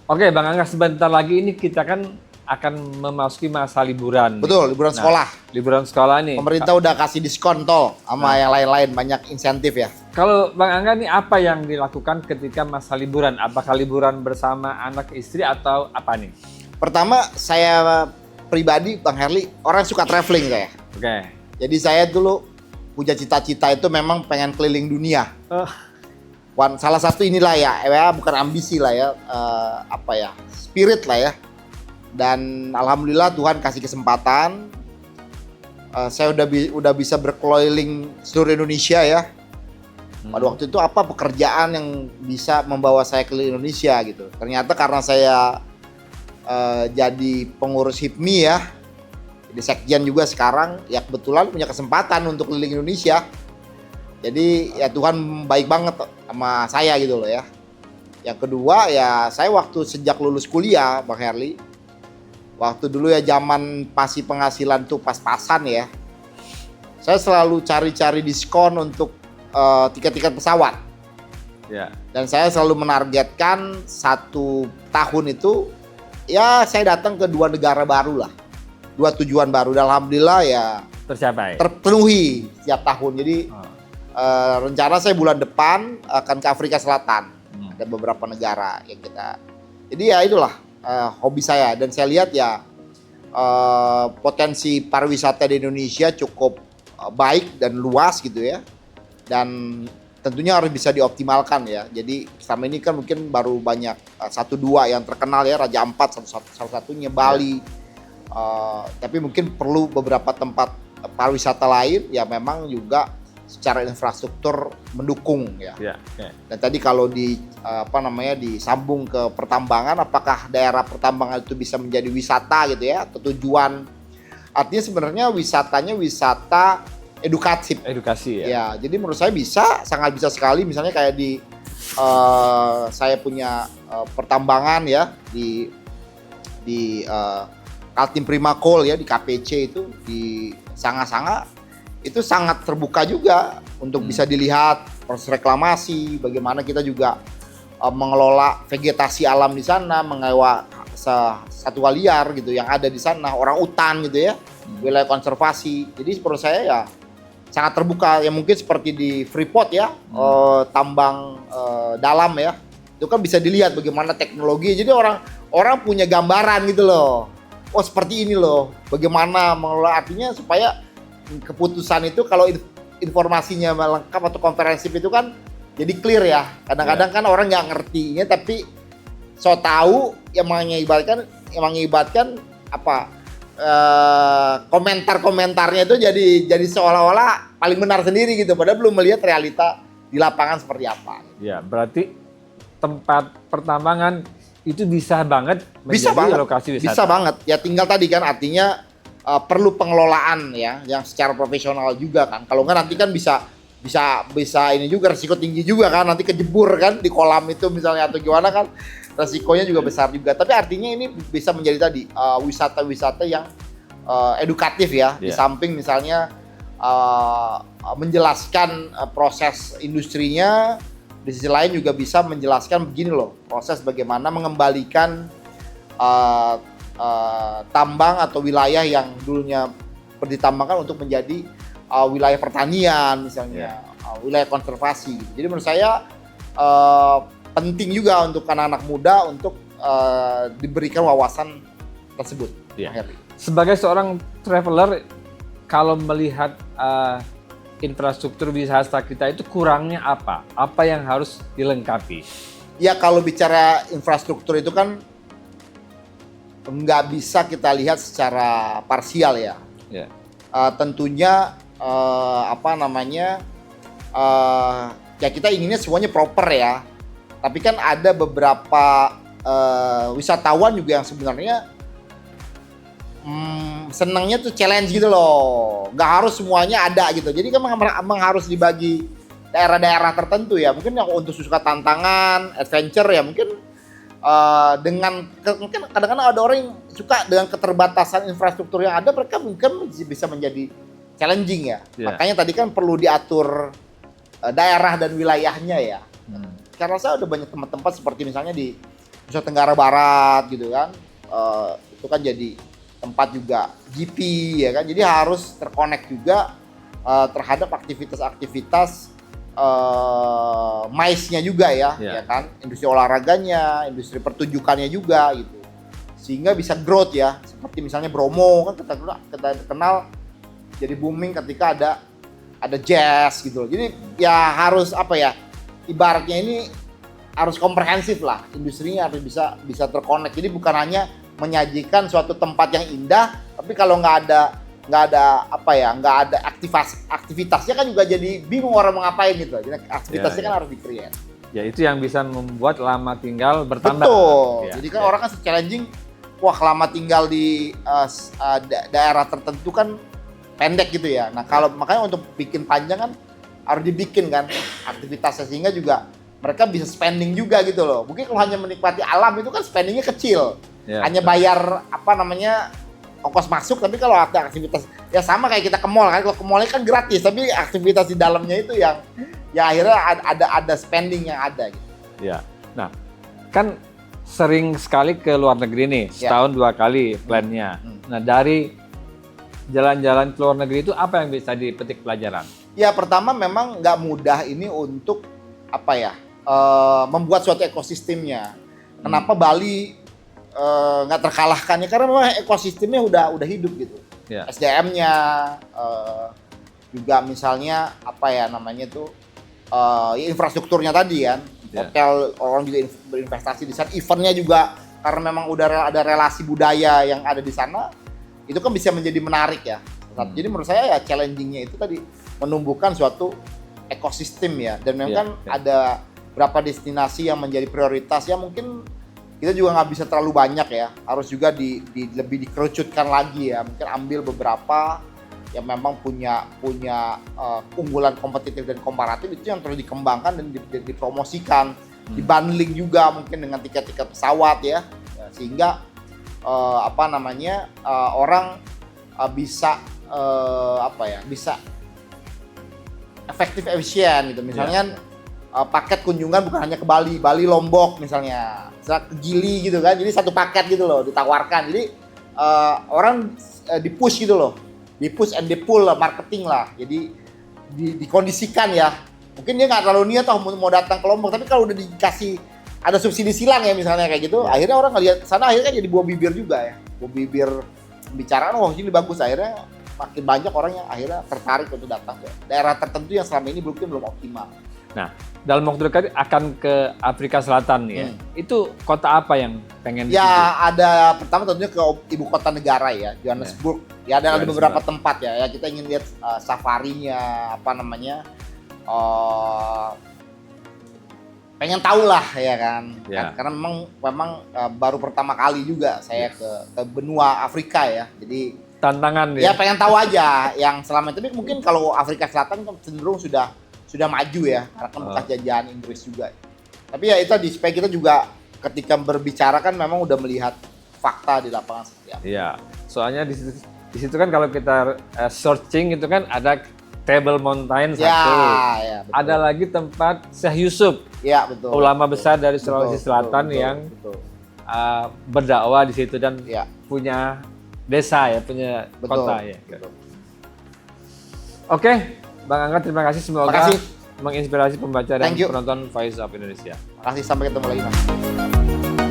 Oke, Bang Angga, sebentar lagi ini kita kan akan memasuki masa liburan. Betul, liburan sekolah. Liburan sekolah nih. Pemerintah udah kasih diskon tol sama yang lain-lain, banyak insentif ya. Kalau Bang Angga nih apa yang dilakukan ketika masa liburan? Apakah liburan bersama anak istri atau apa nih? Pertama, saya pribadi, Bang Herli, orang yang suka traveling saya. Oke. Jadi saya dulu punya cita-cita itu memang pengen keliling dunia. Salah satu inilah ya bukan ambisi lah ya, spirit lah ya. Dan alhamdulillah Tuhan kasih kesempatan. Saya udah bisa berkeliling seluruh Indonesia ya. Pada waktu itu apa pekerjaan yang bisa membawa saya ke Indonesia gitu. Ternyata karena saya jadi pengurus HIPMI ya, di Sekjen juga sekarang, ya kebetulan punya kesempatan untuk keliling Indonesia. Jadi ya Tuhan baik banget sama saya gitu loh ya. Yang kedua ya saya waktu sejak lulus kuliah Bang Herli, waktu dulu ya zaman pasti penghasilan tuh pas-pasan ya, saya selalu cari-cari diskon untuk tiket-tiket pesawat. Ya. Dan saya selalu menargetkan 1 tahun itu ya saya datang ke 2 negara baru lah, 2 tujuan baru. Dan alhamdulillah ya Tercapai. terpenuhi setiap tahun. Jadi rencana saya bulan depan akan ke Afrika Selatan. Ada beberapa negara yang kita. Jadi ya itulah hobi saya, dan saya lihat ya potensi pariwisata di Indonesia cukup baik dan luas gitu ya. Dan tentunya harus bisa dioptimalkan ya. Jadi selama ini kan mungkin baru banyak 1-2 yang terkenal ya, Raja Ampat salah satunya, Bali. Tapi mungkin perlu beberapa tempat pariwisata lain ya memang juga secara infrastruktur mendukung ya. Dan tadi kalau disambung ke pertambangan, apakah daerah pertambangan itu bisa menjadi wisata gitu ya, atau tujuan? Artinya sebenarnya wisatanya wisata edukatif. Edukasi ya. Ya, jadi menurut saya sangat bisa sekali. Misalnya kayak di saya punya pertambangan ya di Kaltim Prima Coal ya, di KPC itu di Sanga-Sanga. Itu sangat terbuka juga untuk bisa dilihat proses reklamasi, bagaimana kita juga mengelola vegetasi alam di sana, mengelola satwa liar gitu yang ada di sana, orang utan gitu ya, wilayah konservasi. Jadi menurut saya ya sangat terbuka, ya mungkin seperti di Freeport ya, tambang dalam ya, itu kan bisa dilihat bagaimana teknologi. Jadi orang punya gambaran gitu loh, oh seperti ini loh, bagaimana mengelola, artinya supaya keputusan itu kalau informasinya lengkap atau komprehensif itu kan jadi clear ya. Kadang-kadang kan orang nggak ngertinya tapi so tahu yang mengibatkan apa komentar-komentarnya itu jadi seolah-olah paling benar sendiri gitu, padahal belum melihat realita di lapangan seperti apa. Ya, berarti tempat pertambangan itu bisa banget menjadi lokasi wisata. Bisa banget. Ya tinggal tadi kan artinya perlu pengelolaan ya yang secara profesional juga kan. Kalau nggak nanti kan bisa ini juga resiko tinggi juga kan, nanti kejebur kan di kolam itu misalnya atau gimana kan, resikonya juga besar juga. Tapi artinya ini bisa menjadi tadi wisata-wisata yang edukatif ya. Di samping misalnya menjelaskan proses industrinya, di sisi lain juga bisa menjelaskan begini loh, proses bagaimana mengembalikan tambang atau wilayah yang dulunya ditambangkan untuk menjadi wilayah pertanian misalnya, wilayah konservasi. Jadi menurut saya penting juga untuk anak-anak muda untuk diberikan wawasan tersebut. Sebagai seorang traveler, kalau melihat infrastruktur wisata kita itu kurangnya apa? Apa yang harus dilengkapi? Ya kalau bicara infrastruktur itu kan nggak bisa kita lihat secara parsial ya. Tentunya ya kita inginnya semuanya proper ya. Tapi kan ada beberapa wisatawan juga yang sebenarnya senangnya tuh challenge gitu loh. Nggak harus semuanya ada gitu. Jadi kan memang harus dibagi daerah-daerah tertentu ya. Mungkin yang untuk suka tantangan, adventure ya mungkin mungkin kadang-kadang ada orang yang suka dengan keterbatasan infrastruktur yang ada, mereka mungkin bisa menjadi challenging ya. Makanya tadi kan perlu diatur daerah dan wilayahnya ya. Karena saya ada banyak tempat-tempat seperti misalnya di Nusa Tenggara Barat gitu kan. Itu kan jadi tempat juga GP ya kan. Jadi harus terkonek juga terhadap aktivitas-aktivitas MICE-nya juga ya kan, industri olahraganya, industri pertunjukannya juga gitu, sehingga bisa growth ya, seperti misalnya Bromo kan kita kenal jadi booming ketika ada jazz gitu loh. Jadi ya harus apa ya, ibaratnya ini harus komprehensif lah, industrinya harus bisa terkonek. Jadi bukan hanya menyajikan suatu tempat yang indah, tapi kalau nggak ada aktivitasnya kan juga jadi bingung orang mau ngapain gitu. Jadi aktivitasnya kan harus di-create. Ya itu yang bisa membuat lama tinggal bertambah. Betul. Jadi kan orang kan challenging, wah lama tinggal di daerah tertentu kan pendek gitu ya. Nah kalau makanya untuk bikin panjang kan harus dibikin kan aktivitasnya, sehingga juga mereka bisa spending juga gitu loh. Mungkin kalau hanya menikmati alam itu kan spendingnya kecil. Hanya bayar ongkos masuk, tapi kalau ada aktivitas ya sama kayak kita ke mall kan, kalau ke mallnya kan gratis, tapi aktivitas di dalamnya itu yang ya akhirnya ada spending yang ada gitu. Ya, nah kan sering sekali ke luar negeri nih, setahun 2 kali plannya. Nah dari jalan-jalan ke luar negeri itu apa yang bisa dipetik pelajaran? Ya pertama memang nggak mudah ini untuk membuat suatu ekosistemnya. Kenapa Bali nggak terkalahkan ya, karena memang ekosistemnya udah hidup gitu. SDM-nya juga misalnya infrastrukturnya tadi kan, hotel, orang juga berinvestasi di sana, eventnya juga karena memang udah ada relasi budaya yang ada di sana, itu kan bisa menjadi menarik ya. Jadi menurut saya ya challenging-nya itu tadi menumbuhkan suatu ekosistem ya, dan memang kan ada berapa destinasi yang menjadi prioritas ya, mungkin kita juga nggak bisa terlalu banyak ya, harus juga lebih dikerucutkan lagi ya, mungkin ambil beberapa yang memang punya unggulan kompetitif dan komparatif, itu yang terus dikembangkan dan dipromosikan, dibundling juga mungkin dengan tiket-tiket pesawat ya, sehingga orang bisa efektif efisien gitu. Misalnya paket kunjungan bukan hanya ke Bali Lombok misalnya, ke Gili gitu kan, jadi satu paket gitu loh ditawarkan, jadi orang di-push gitu loh, di-push and di-pull lah, marketing lah, jadi dikondisikan ya, mungkin dia nggak terlalu niat mau datang ke Lombok, tapi kalau udah dikasih ada subsidi silang ya misalnya kayak gitu, akhirnya orang ngelihat sana, akhirnya kan jadi buah bibir juga ya, buah bibir pembicaraan, oh ini bagus, akhirnya makin banyak orang yang akhirnya tertarik untuk datang ke daerah tertentu yang selama ini belum optimal. Nah, dalam waktu dekat akan ke Afrika Selatan ya. Itu kota apa yang pengen ya dituju? Ada pertama tentunya ke ibu kota negara ya, Johannesburg. Ya ada beberapa tempat ya. Kita ingin lihat safarinya, pengen tahu lah ya kan. Karena memang baru pertama kali juga saya ke benua Afrika ya. Jadi tantangan ya. Pengen tahu aja yang selama itu, mungkin kalau Afrika Selatan kan cenderung sudah maju ya, karena kan bekas jajahan Inggris juga. Tapi ya itu supaya kita juga ketika berbicara kan memang udah melihat fakta di lapangan seperti apa. Iya, soalnya di situ kan kalau kita searching itu kan ada Table Mountain satu, betul. Ada lagi tempat Syekh Yusuf, betul, ulama besar dari Sulawesi Selatan yang berdakwah di situ dan punya desa ya, punya kota ya. Betul. Oke. Bang Angga, terima kasih, semoga menginspirasi pembaca dan penonton Voice of Indonesia. Terima kasih, sampai ketemu lagi Mas.